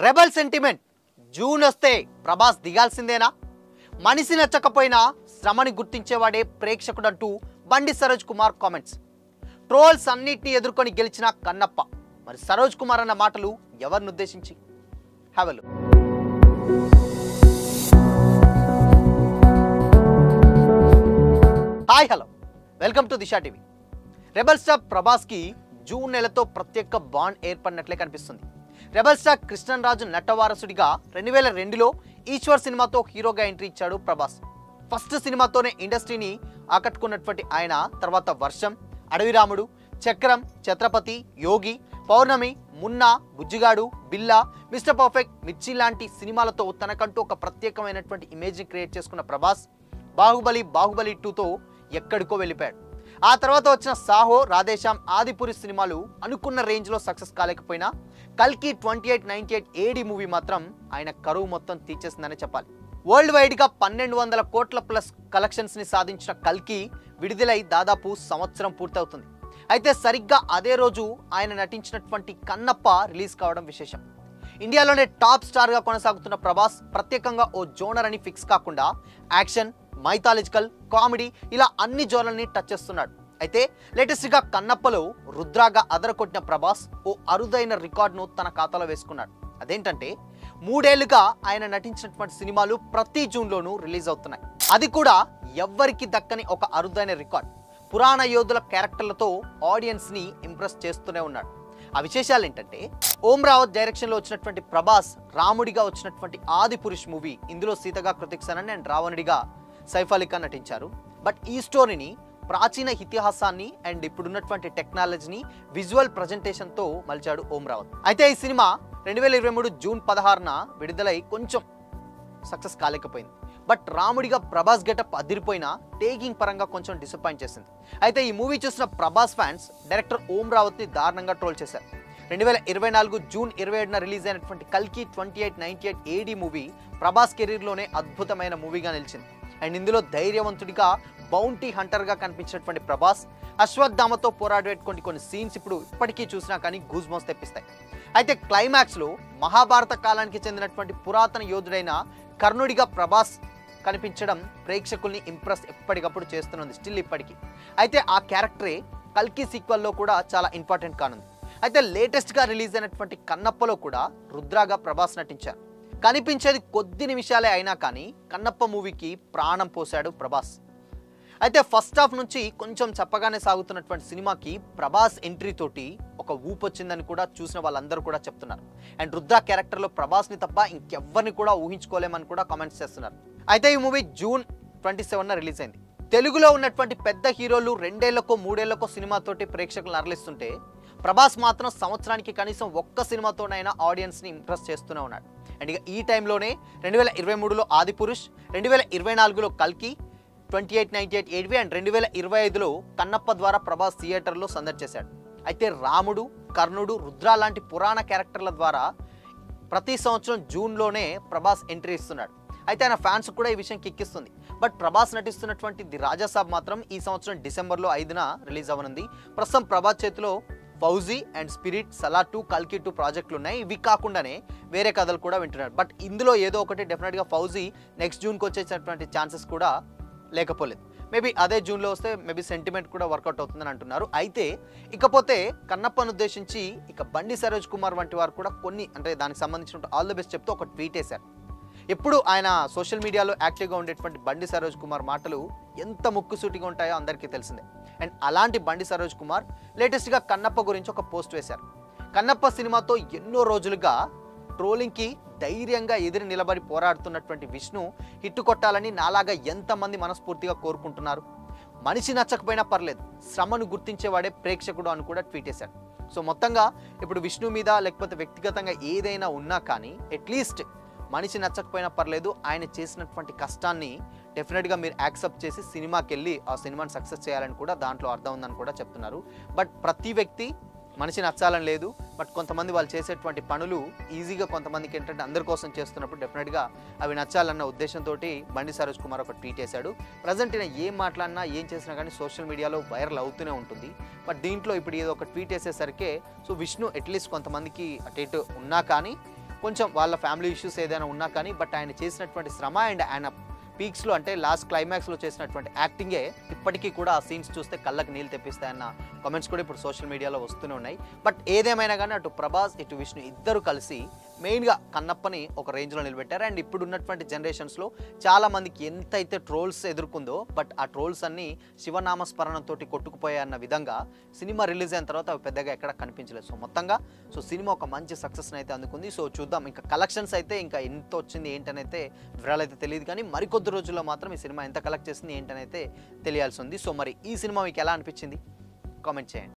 Rebel sentiment June వస్తే ప్రభాస్ దిగాల్సిందేనా? మనిషి నచ్చకపోయినా శ్రమని గుర్తించేవాడే ప్రేక్షకుడంటూ బండి సరోజ్ కుమార్ కామెంట్స్. ట్రోల్స్ అన్నిటిని ఎదుర్కొని గెలిచిన కన్నప్ప. మరి సరోజ్ కుమార్ అన్న మాటలు ఎవరిని ఉద్దేశించి? Have a look. Hi hello, welcome to Disha TV. Rebel star ప్రభాస్కి జూన్ నెలతో ప్రత్యేక బాండ్ ఏర్పడినట్లే కనిపిస్తుంది. రెబల్ స్టార్ కృష్ణన్ రాజు నటవారసుడిగా 2002లో ఈశ్వర్ సినిమాతో హీరోగా ఎంట్రీ ఇచ్చాడు ప్రభాస్. ఫస్ట్ సినిమాతోనే ఇండస్ట్రీని ఆకట్టుకున్నటువంటి ఆయన తర్వాత వర్షం, అడవిరాముడు, చక్రం, ఛత్రపతి, యోగి, పౌర్ణమి, మున్నా, బుజ్జిగాడు, బిల్లా, మిస్టర్ పర్ఫెక్ట్, మిర్చి లాంటి సినిమాలతో తనకంటూ ఒక ప్రత్యేకమైనటువంటి ఇమేజ్ని క్రియేట్ చేసుకున్న ప్రభాస్ బాహుబలి 2తో ఎక్కడికో వెళ్ళిపోయాడు. ఆ తర్వాత వచ్చిన సాహో, రాధేశ్యామ్, ఆదిపురి సినిమాలు అనుకున్న రేంజ్లో సక్సెస్ కాలేకపోయినా కల్కి 2898 ఏడి మూవీ మాత్రం ఆయన కరువు మొత్తం తీర్చేసిందనే చెప్పాలి. వరల్డ్ వైడ్గా 1200 కోట్ల ప్లస్ కలెక్షన్స్ని సాధించిన కల్కి విడుదలై దాదాపు సంవత్సరం పూర్తవుతుంది. అయితే సరిగ్గా అదే రోజు ఆయన నటించినటువంటి కన్నప్ప రిలీజ్ కావడం విశేషం. ఇండియాలోనే టాప్ స్టార్గా కొనసాగుతున్న ప్రభాస్ ప్రత్యేకంగా ఓ జోనర్ అని ఫిక్స్ కాకుండా యాక్షన్, మైథాలజికల్, కామెడీ ఇలా అన్ని జోనర్ని టచ్ చేస్తున్నాడు. అయితే లేటెస్ట్గా కన్నప్పలో రుద్రాగా అదరకొట్టిన ప్రభాస్ ఓ అరుదైన రికార్డును తన ఖాతాలో వేసుకున్నాడు. అదేంటంటే 3 ఏళ్లుగా ఆయన నటించినటువంటి సినిమాలు ప్రతి జూన్లోనూ రిలీజ్ అవుతున్నాయి. అది కూడా ఎవ్వరికి దక్కని ఒక అరుదైన రికార్డ్. పురాణ యోధుల క్యారెక్టర్లతో ఆడియన్స్ని ఇంప్రెస్ చేస్తూనే ఉన్నాడు. ఆ విశేషాలు ఏంటంటే, ఓం రావత్ డైరెక్షన్లో వచ్చినటువంటి ప్రభాస్ రాముడిగా వచ్చినటువంటి ఆదిపురుష్ మూవీ, ఇందులో సీతగా కృతిక్ సనన్ అండ్ రావణుడిగా సైఫ్ అలీ ఖాన్ నటించారు. బట్ ఈ స్టోరీని ప్రాచీన ఇతిహాసాన్ని అండ్ ఇప్పుడున్నటువంటి టెక్నాలజీని విజువల్ ప్రజెంటేషన్తో మలిచాడు ఓం రావత్. అయితే ఈ సినిమా 2023 జూన్ 16న విడుదలై కొంచెం సక్సెస్ కాలేకపోయింది. బట్ రాముడిగా ప్రభాస్ గెటప్ అదిరిపోయినా టేకింగ్ పరంగా కొంచెం డిసప్పాయింట్ చేసింది. అయితే ఈ మూవీ చూసిన ప్రభాస్ ఫ్యాన్స్ డైరెక్టర్ ఓం రావత్ని దారుణంగా ట్రోల్ చేశారు. 2024 జూన్ 27న రిలీజ్ అయినటువంటి కల్కి 2898 ఏడి మూవీ ప్రభాస్ కెరీర్లోనే అద్భుతమైన మూవీగా నిలిచింది. అండ్ ఇందులో ధైర్యవంతుడిగా బౌంటీ హంటర్గా కనిపించినటువంటి ప్రభాస్ అశ్వత్థామతో పోరాడేటువంటి కొన్ని సీన్స్ ఇప్పటికీ చూసినా కానీ గూస్ బంప్స్ తెప్పిస్తాయి. అయితే క్లైమాక్స్లో మహాభారత కాలానికి చెందినటువంటి పురాతన యోధుడైన కర్ణుడిగా ప్రభాస్ కనిపించడం ప్రేక్షకుల్ని ఇంప్రెస్ ఎప్పటికప్పుడు చేస్తున్నది స్టిల్ ఇప్పటికీ. అయితే ఆ క్యారెక్టరే కల్కి సీక్వెల్లో కూడా చాలా ఇంపార్టెంట్ కానుంది. అయితే లేటెస్ట్గా రిలీజ్ అయినటువంటి కన్నప్పలో కూడా రుద్రాగా ప్రభాస్ నటించారు. కనిపించేది కొద్ది నిమిషాలే అయినా కానీ కన్నప్ప మూవీకి ప్రాణం పోశాడు ప్రభాస్. అయితే ఫస్ట్ హాఫ్ నుంచి కొంచెం చెప్పగానే సాగుతున్నటువంటి సినిమాకి ప్రభాస్ ఎంట్రీ తోటి ఒక ఊపు వచ్చిందని కూడా చూసిన వాళ్ళందరూ కూడా చెప్తున్నారు. అండ్ రుద్ర క్యారెక్టర్లో ప్రభాస్ని తప్ప ఇంకెవ్వరిని కూడా ఊహించుకోలేమని కూడా కామెంట్స్ చేస్తున్నారు. అయితే ఈ మూవీ జూన్ 27న రిలీజ్ అయింది. తెలుగులో ఉన్నటువంటి పెద్ద హీరోలు 2 ఏళ్లకో 3 ఏళ్లకో సినిమాతోటి ప్రేక్షకులను అరలిస్తుంటే ప్రభాస్ మాత్రం సంవత్సరానికి కనీసం ఒక్క సినిమాతోనైనా ఆడియన్స్ని ఇంప్రెస్ చేస్తూనే ఉన్నాడు. అండ్ ఇక ఈ టైంలోనే 2023లో ఆదిపురుష్, 2024లో కల్కి 2898 ఏడివి అండ్ 2025లో కన్నప్ప ద్వారా ప్రభాస్ థియేటర్లో సందడి చేశాడు. అయితే రాముడు, కర్ణుడు, రుద్ర లాంటి పురాణ క్యారెక్టర్ల ద్వారా ప్రతి సంవత్సరం జూన్లోనే ప్రభాస్ ఎంట్రీ ఇస్తున్నాడు. అయితే ఆయన ఫ్యాన్స్ కూడా ఈ విషయం కిక్కిస్తుంది. బట్ ప్రభాస్ నటిస్తున్నటువంటి ది రాజాసాబ్ మాత్రం ఈ సంవత్సరం డిసెంబర్లో 5న రిలీజ్ అవ్వనుంది. ప్రస్తుతం ప్రభాస్ చేతిలో ఫౌజీ అండ్ స్పిరిట్, సలార్ 2, కల్కి 2 ప్రాజెక్టులు ఉన్నాయి. ఇవి కాకుండానే వేరే కథలు కూడా వింటున్నాడు. బట్ ఇందులో ఏదో ఒకటి డెఫినెట్గా ఫౌజీ నెక్స్ట్ జూన్కి వచ్చేటటువంటి ఛాన్సెస్ కూడా లేకపోలేదు. మేబీ అదే జూన్లో వస్తే మేబీ సెంటిమెంట్ కూడా వర్కౌట్ అవుతుందని అంటున్నారు. అయితే ఇకపోతే కన్నప్పను ఉద్దేశించి ఇక బండి సరోజ్ కుమార్ వంటి వారు కూడా కొన్ని అంటే దానికి సంబంధించిన ఆల్ ది బెస్ట్ చెప్తూ ఒక ట్వీట్ వేశారు. ఎప్పుడు ఆయన సోషల్ మీడియాలో యాక్టివ్గా ఉండేటువంటి బండి సరోజ్ కుమార్ మాటలు ఎంత ముక్కుసూటిగా ఉంటాయో అందరికీ తెలిసిందే. అండ్ అలాంటి బండి సరోజ్ కుమార్ లేటెస్ట్గా కన్నప్ప గురించి ఒక పోస్ట్ వేశారు. కన్నప్ప సినిమాతో ఎన్నో రోజులుగా ట్రోలింగ్కి ధైర్యంగా ఎదురు నిలబడి పోరాడుతున్నటువంటి విష్ణు హిట్టు కొట్టాలని నాలాగా ఎంతమంది మనస్ఫూర్తిగా కోరుకుంటున్నారు. మనిషి నచ్చకపోయినా పర్లేదు, శ్రమను గుర్తించేవాడే ప్రేక్షకుడు అని కూడా ట్వీట్ చేశాడు. సో మొత్తంగా ఇప్పుడు విష్ణు మీద లేకపోతే వ్యక్తిగతంగా ఏదైనా ఉన్నా కానీ అట్లీస్ట్ మనిషి నచ్చకపోయినా పర్లేదు, ఆయన చేసినటువంటి కష్టాన్ని డెఫినెట్గా మీరు యాక్సెప్ట్ చేసి సినిమాకి వెళ్ళి ఆ సినిమాని సక్సెస్ చేయాలని కూడా దాంట్లో అర్థం ఉందని కూడా చెప్తున్నారు. బట్ ప్రతి వ్యక్తి మనిషి నచ్చాలని లేదు. బట్ కొంతమంది వాళ్ళు చేసేటువంటి పనులు ఈజీగా కొంతమందికి ఏంటంటే అందరి కోసం చేస్తున్నప్పుడు డెఫినెట్గా అవి నచ్చాలన్న ఉద్దేశంతో బండి సరోజ్ కుమార్ ఒక ట్వీట్ చేశాడు. ప్రజెంట్ ఈయన ఏం మాట్లాడినా ఏం చేసినా కానీ సోషల్ మీడియాలో వైరల్ అవుతూనే ఉంటుంది. బట్ దీంట్లో ఇప్పుడు ఏదో ఒక ట్వీట్ వేసేసరికి సో విష్ణు అట్లీస్ట్ కొంతమందికి అటు ఇటు ఉన్నా కానీ కొంచెం వాళ్ళ ఫ్యామిలీ ఇష్యూస్ ఏదైనా ఉన్నా కానీ బట్ ఆయన చేసినటువంటి శ్రమ అండ్ ఆయన పీక్స్లో అంటే లాస్ట్ క్లైమాక్స్లో చేసినటువంటి యాక్టింగే ఇప్పటికీ కూడా ఆ సీన్స్ చూస్తే కళ్ళకి నీళ్ళు తెప్పిస్తాయన్న కామెంట్స్ కూడా ఇప్పుడు సోషల్ మీడియాలో వస్తూనే ఉన్నాయి. బట్ ఏదేమైనా కానీ అటు ప్రభాస్ ఇటు విష్ణు ఇద్దరు కలిసి మెయిన్గా కన్నప్పని ఒక రేంజ్లో నిలబెట్టారు. అండ్ ఇప్పుడు ఉన్నటువంటి జనరేషన్స్లో చాలామందికి ఎంతైతే ట్రోల్స్ ఎదుర్కొందో బట్ ఆ ట్రోల్స్ అన్నీ శివనామస్మరణంతో కొట్టుకుపోయాయి అన్న విధంగా సినిమా రిలీజ్ అయిన తర్వాత అవి పెద్దగా ఎక్కడ కనిపించలేదు. సో మొత్తంగా సినిమా ఒక మంచి సక్సెస్ని అయితే అందుకుంది. సో చూద్దాం ఇంకా కలెక్షన్స్ అయితే ఇంకా ఎంత వచ్చింది ఏంటనైతే వివరాలు అయితే తెలియదు, కానీ మరికొద్ది రోజుల్లో మాత్రం ఈ సినిమా ఎంత కలెక్ట్ చేసింది ఏంటనైతే తెలియాల్సి ఉంది. సో మరి ఈ సినిమా మీకు ఎలా అనిపించింది కామెంట్ చేయండి.